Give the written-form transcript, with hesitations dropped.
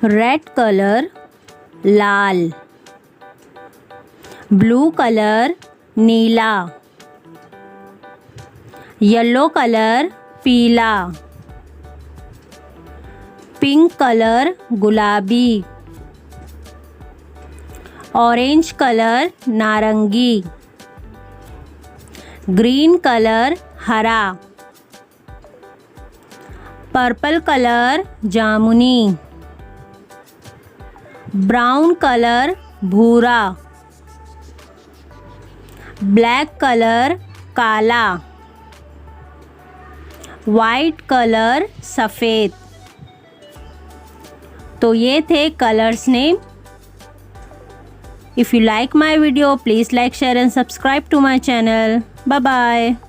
Red colour लाल, blue colour नीला, yellow colour पीला, pink colour गुलाबी, orange colour नारंगी, green colour हरा, पर्पल कलर जामुनी, ब्राउन कलर भूरा, ब्लैक कलर काला, वाइट कलर सफ़ेद। तो ये थे colours name. If you like my video, please like, share and subscribe to my channel. Bye bye.